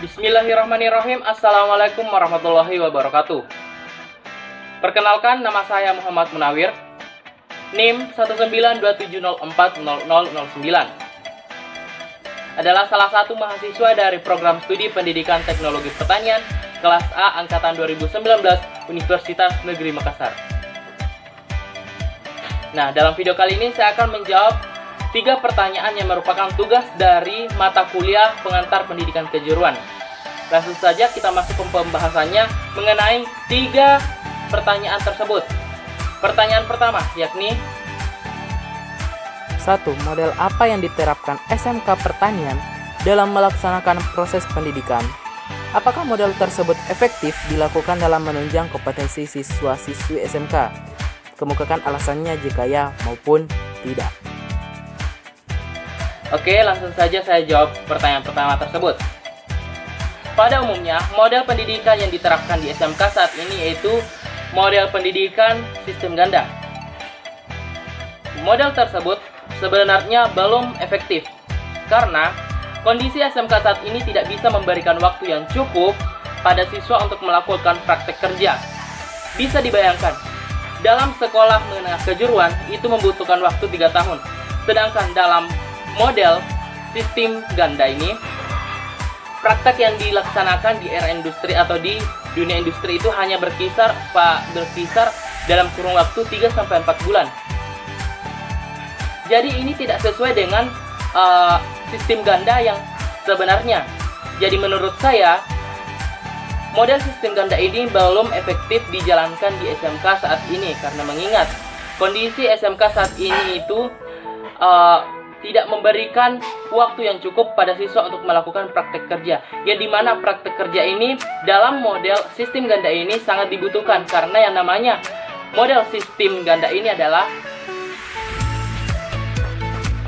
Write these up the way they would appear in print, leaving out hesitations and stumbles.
Bismillahirrahmanirrahim. Assalamualaikum warahmatullahi wabarakatuh. Perkenalkan, nama saya Muhammad Munawir, NIM 19270400009. Adalah salah satu mahasiswa dari program studi pendidikan teknologi pertanian kelas A angkatan 2019 Universitas Negeri Makassar. Nah, dalam video kali ini saya akan menjawab 3 pertanyaan yang merupakan tugas dari mata kuliah pengantar pendidikan kejuruan. Langsung saja kita masuk ke pembahasannya mengenai 3 pertanyaan tersebut. Pertanyaan pertama yakni 1. Model apa yang diterapkan SMK Pertanian dalam melaksanakan proses pendidikan? Apakah model tersebut efektif dilakukan dalam menunjang kompetensi siswa-siswi SMK? Kemukakan alasannya jika ya maupun tidak. Oke, langsung saja saya jawab pertanyaan pertama tersebut. Pada umumnya, model pendidikan yang diterapkan di SMK saat ini yaitu model pendidikan sistem ganda. Model tersebut sebenarnya belum efektif karena kondisi SMK saat ini tidak bisa memberikan waktu yang cukup pada siswa untuk melakukan praktek kerja. Bisa dibayangkan, dalam sekolah menengah kejuruan itu membutuhkan waktu 3 tahun. Sedangkan dalam model sistem ganda ini, praktek yang dilaksanakan di era industri atau di dunia industri itu hanya berkisar dalam kurun waktu 3-4 bulan. Jadi ini tidak sesuai dengan sistem ganda yang sebenarnya. Jadi menurut saya, model sistem ganda ini belum efektif dijalankan di SMK saat ini karena mengingat kondisi SMK saat ini itu tidak memberikan waktu yang cukup pada siswa untuk melakukan praktek kerja. Yang dimana praktek kerja ini dalam model sistem ganda ini sangat dibutuhkan karena yang namanya model sistem ganda ini adalah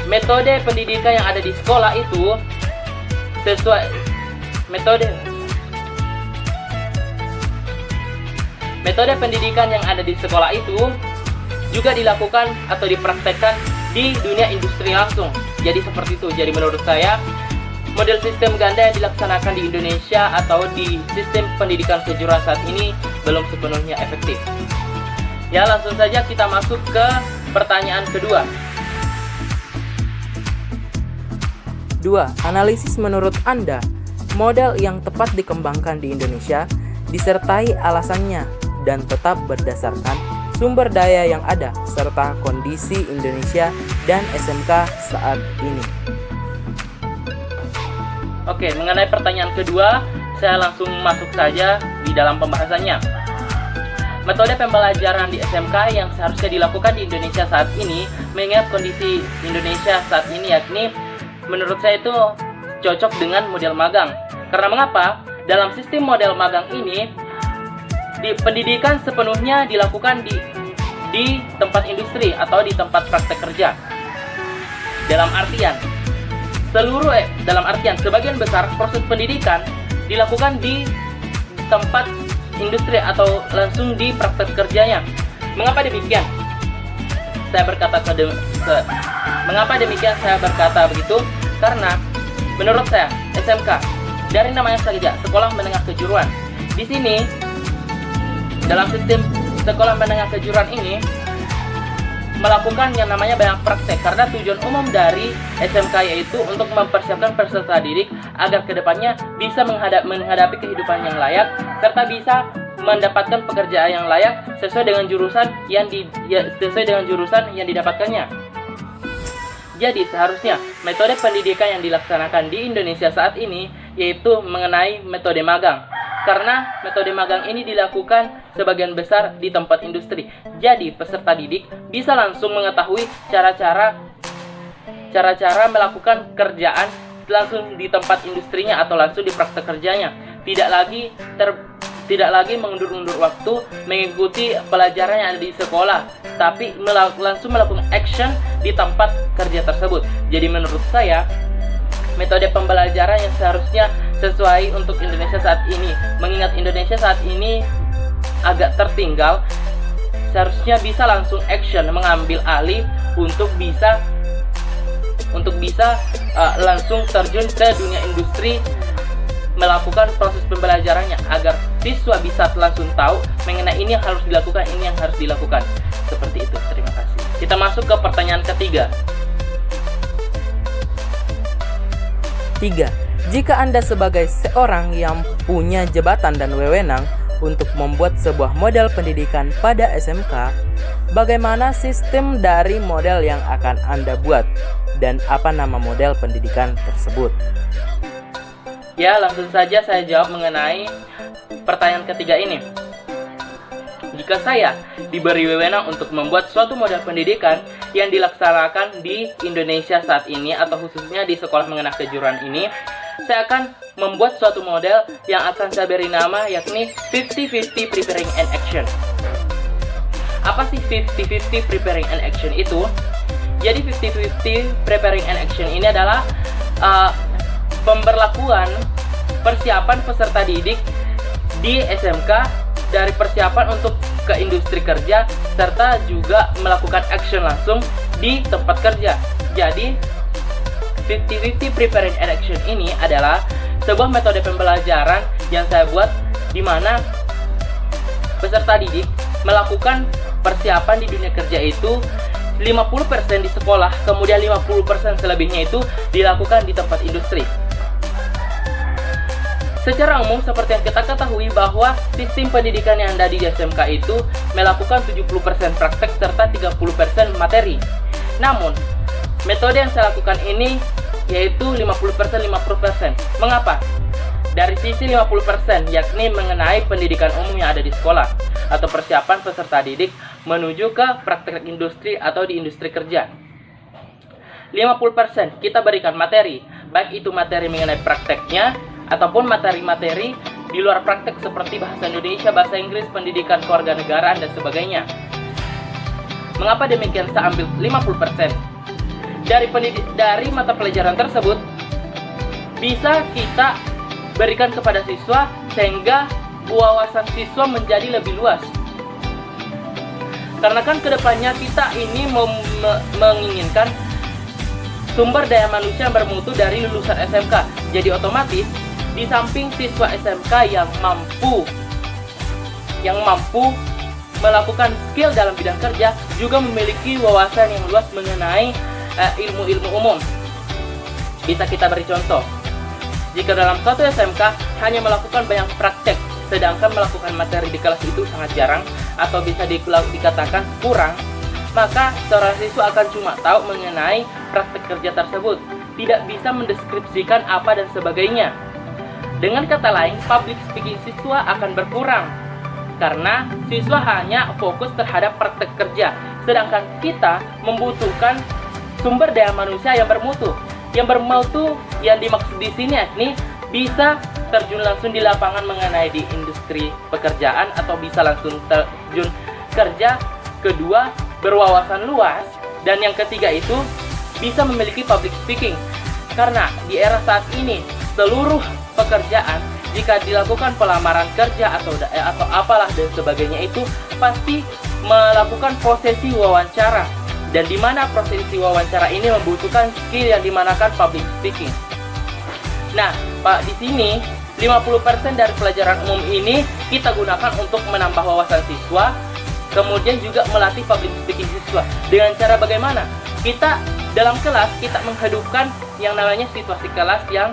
metode pendidikan yang ada di sekolah itu sesuai metode pendidikan yang ada di sekolah itu juga dilakukan atau dipraktekkan di dunia industri langsung. Jadi seperti itu. Jadi menurut saya, model sistem ganda yang dilaksanakan di Indonesia atau di sistem pendidikan kejuruan saat ini belum sepenuhnya efektif. Ya, langsung saja kita masuk ke pertanyaan kedua. 2. Analisis menurut Anda, model yang tepat dikembangkan di Indonesia disertai alasannya dan tetap berdasarkan sumber daya yang ada serta kondisi Indonesia dan SMK saat ini. Oke, mengenai pertanyaan kedua, saya langsung masuk saja di dalam pembahasannya. Metode pembelajaran di SMK yang seharusnya dilakukan di Indonesia saat ini mengingat kondisi Indonesia saat ini yakni menurut saya itu cocok dengan model magang. Karena mengapa? Dalam sistem model magang ini pendidikan sepenuhnya dilakukan di tempat industri atau di tempat praktek kerja. Dalam artian sebagian besar proses pendidikan dilakukan di tempat industri atau langsung di praktek kerjanya. Mengapa demikian? Mengapa demikian saya berkata begitu? Karena menurut saya SMK dari namanya saja sekolah menengah kejuruan. Di sini dalam sistem sekolah menengah kejuruan ini melakukan yang namanya banyak praktek karena tujuan umum dari SMK yaitu untuk mempersiapkan peserta didik agar kedepannya bisa menghadapi kehidupan yang layak serta bisa mendapatkan pekerjaan yang layak sesuai dengan jurusan yang didapatkannya. Jadi seharusnya metode pendidikan yang dilaksanakan di Indonesia saat ini yaitu mengenai metode magang. Karena metode magang ini dilakukan sebagian besar di tempat industri. Jadi peserta didik bisa langsung mengetahui cara-cara melakukan kerjaan langsung di tempat industrinya atau langsung di praktek kerjanya. Tidak lagi mengundur-undur waktu mengikuti pelajaran yang ada di sekolah, tapi langsung melakukan action di tempat kerja tersebut. Jadi menurut saya metode pembelajaran yang seharusnya sesuai untuk Indonesia saat ini, mengingat Indonesia saat ini agak tertinggal, seharusnya bisa langsung action mengambil alih untuk bisa langsung terjun ke dunia industri melakukan proses pembelajarannya agar siswa bisa langsung tahu mengenai ini yang harus dilakukan, ini yang harus dilakukan. Seperti itu. Terima kasih. Kita masuk ke pertanyaan ketiga. 3. Jika Anda sebagai seorang yang punya jabatan dan wewenang untuk membuat sebuah model pendidikan pada SMK, bagaimana sistem dari model yang akan Anda buat dan apa nama model pendidikan tersebut? Ya, langsung saja saya jawab mengenai pertanyaan ketiga ini. Jika saya diberi wewenang untuk membuat suatu model pendidikan yang dilaksanakan di Indonesia saat ini atau khususnya di sekolah menengah kejuruan ini, saya akan membuat suatu model yang akan saya beri nama yakni 50-50 Preparing and Action. Apa sih 50-50 Preparing and Action itu? Jadi 50-50 Preparing and Action ini adalah pemberlakuan persiapan peserta didik di SMK dari persiapan untuk ke industri kerja serta juga melakukan action langsung di tempat kerja. Jadi 50-50 Preparing and Action ini adalah sebuah metode pembelajaran yang saya buat di mana peserta didik melakukan persiapan di dunia kerja itu 50% di sekolah, kemudian 50% selebihnya itu dilakukan di tempat industri. Secara umum seperti yang kita ketahui bahwa sistem pendidikan yang ada di SMK itu melakukan 70% praktek serta 30% materi. Namun, metode yang saya lakukan ini yaitu 50%-50%. Mengapa? Dari sisi 50% yakni mengenai pendidikan umum yang ada di sekolah atau persiapan peserta didik menuju ke praktek industri atau di industri kerja. 50% kita berikan materi, baik itu materi mengenai prakteknya ataupun materi-materi di luar praktek seperti bahasa Indonesia, bahasa Inggris, pendidikan kewarganegaraan dan sebagainya. Mengapa demikian saya ambil 50%? Dari mata pelajaran tersebut bisa kita berikan kepada siswa sehingga wawasan siswa menjadi lebih luas. Karena kan kedepannya kita ini menginginkan sumber daya manusia yang bermutu dari lulusan SMK. Jadi otomatis di samping siswa SMK yang mampu melakukan skill dalam bidang kerja, juga memiliki wawasan yang luas mengenai ilmu-ilmu umum. Bisa kita beri contoh. Jika dalam suatu SMK hanya melakukan banyak praktek, sedangkan melakukan materi di kelas itu sangat jarang atau bisa dikatakan kurang, maka seorang siswa akan cuma tahu mengenai praktek kerja tersebut, tidak bisa mendeskripsikan apa dan sebagainya. Dengan kata lain, public speaking siswa akan berkurang karena siswa hanya fokus terhadap praktek kerja, sedangkan kita membutuhkan sumber daya manusia yang bermutu. Yang bermutu yang dimaksud di sini yakni bisa terjun langsung di lapangan mengenai di industri pekerjaan atau bisa langsung terjun kerja. Kedua, berwawasan luas, dan yang ketiga itu bisa memiliki public speaking. Karena di era saat ini seluruh pekerjaan jika dilakukan pelamaran kerja atau apalah dan sebagainya itu pasti melakukan prosesi wawancara, dan di mana prosesi wawancara ini membutuhkan skill yang dimanakan public speaking. Nah, Pak, di sini 50% dari pelajaran umum ini kita gunakan untuk menambah wawasan siswa, kemudian juga melatih public speaking siswa. Dengan cara bagaimana? Kita dalam kelas kita menghidupkan yang namanya situasi kelas yang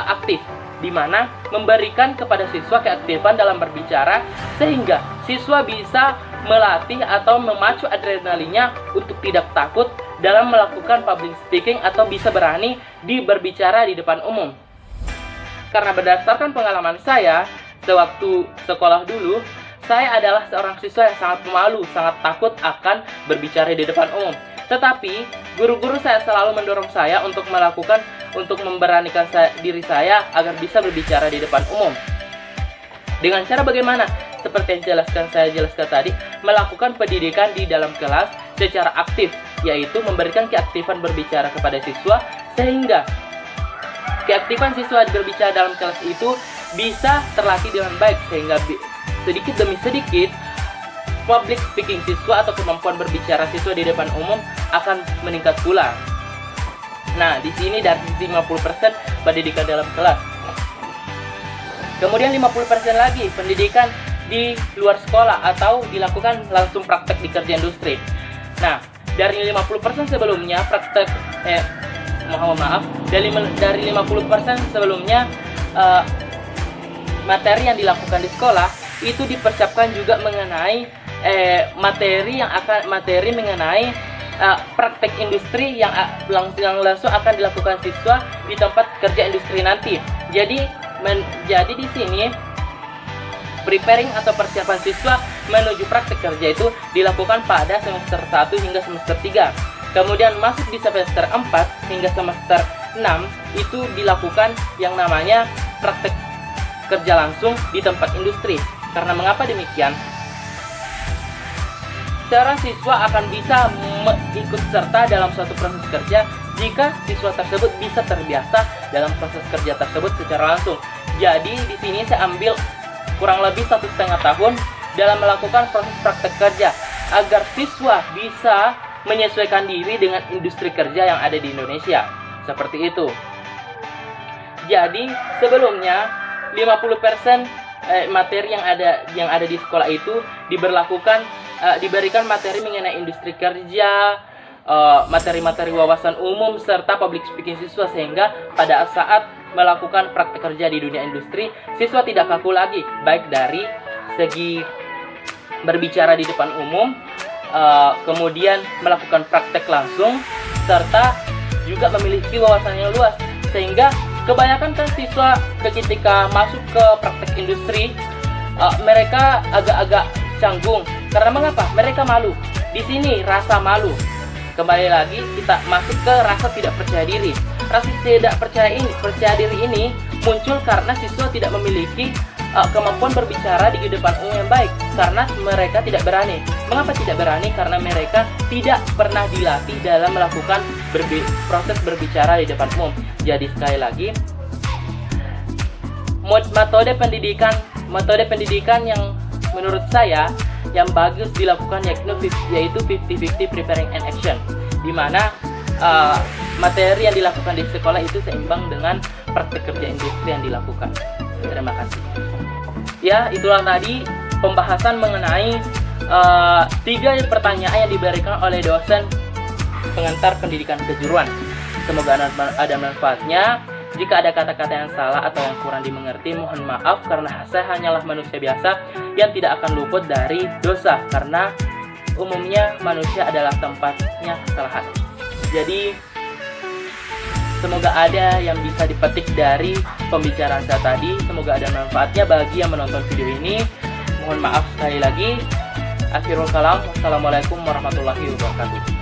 aktif, di mana memberikan kepada siswa keaktifan dalam berbicara sehingga siswa bisa melatih atau memacu adrenalinnya untuk tidak takut dalam melakukan public speaking atau bisa berani berbicara di depan umum. Karena berdasarkan pengalaman saya sewaktu sekolah dulu, saya adalah seorang siswa yang sangat pemalu, sangat takut akan berbicara di depan umum. Tetapi guru-guru saya selalu mendorong saya untuk memberanikan diri saya agar bisa berbicara di depan umum. Dengan cara bagaimana? Seperti yang saya jelaskan tadi, melakukan pendidikan di dalam kelas secara aktif, yaitu memberikan keaktifan berbicara kepada siswa sehingga keaktifan siswa berbicara dalam kelas itu bisa terlatih dengan baik sehingga sedikit demi sedikit public speaking siswa atau kemampuan berbicara siswa di depan umum akan meningkat pula. Nah, di sini dari 50% pendidikan dalam kelas. Kemudian 50% lagi pendidikan di luar sekolah atau dilakukan langsung praktek di kerja industri. Nah, dari 50% sebelumnya dari 50% sebelumnya materi yang dilakukan di sekolah itu dipersiapkan juga mengenai materi mengenai praktek industri yang langsung akan dilakukan siswa di tempat kerja industri nanti. Jadi di sini preparing atau persiapan siswa menuju praktek kerja itu dilakukan pada semester 1 hingga semester 3. Kemudian masuk di semester 4 hingga semester 6 itu dilakukan yang namanya praktek kerja langsung di tempat industri. Karena mengapa demikian? Secara siswa akan bisa ikut serta dalam suatu proses kerja jika siswa tersebut bisa terbiasa dalam proses kerja tersebut secara langsung. Jadi di sini saya ambil kurang lebih 1,5 tahun dalam melakukan proses praktek kerja agar siswa bisa menyesuaikan diri dengan industri kerja yang ada di Indonesia. Seperti itu. Jadi sebelumnya 50% materi yang ada di sekolah itu diberikan materi mengenai industri kerja, materi-materi wawasan umum serta public speaking siswa, sehingga pada saat melakukan praktek kerja di dunia industri siswa tidak kaku lagi, baik dari segi berbicara di depan umum, kemudian melakukan praktek langsung, serta juga memiliki wawasan yang luas. Sehingga kebanyakan kan siswa ketika masuk ke praktek industri mereka agak-agak canggung. Karena mengapa? Mereka malu. Di sini rasa malu. Kembali lagi kita masuk ke rasa tidak percaya diri. Rasa tidak percaya diri ini muncul karena siswa tidak memiliki kemampuan berbicara di depan umum yang baik, karena mereka tidak berani. Mengapa tidak berani? Karena mereka tidak pernah dilatih dalam melakukan proses berbicara di depan umum. Jadi sekali lagi, metode pendidikan yang menurut saya yang bagus dilakukan yaitu 50-50 preparing and action, di mana materi yang dilakukan di sekolah itu seimbang dengan praktek kerja industri yang dilakukan. Terima kasih. Ya, itulah tadi pembahasan mengenai 3 pertanyaan yang diberikan oleh dosen pengantar pendidikan kejuruan. Semoga ada manfaatnya. Jika ada kata-kata yang salah atau yang kurang dimengerti, mohon maaf, karena saya hanyalah manusia biasa yang tidak akan luput dari dosa, karena umumnya manusia adalah tempatnya kesalahan. Jadi semoga ada yang bisa dipetik dari pembicaraan saya tadi. Semoga ada manfaatnya bagi yang menonton video ini. Mohon maaf sekali lagi. Akhirul kalam. Wassalamualaikum warahmatullahi wabarakatuh.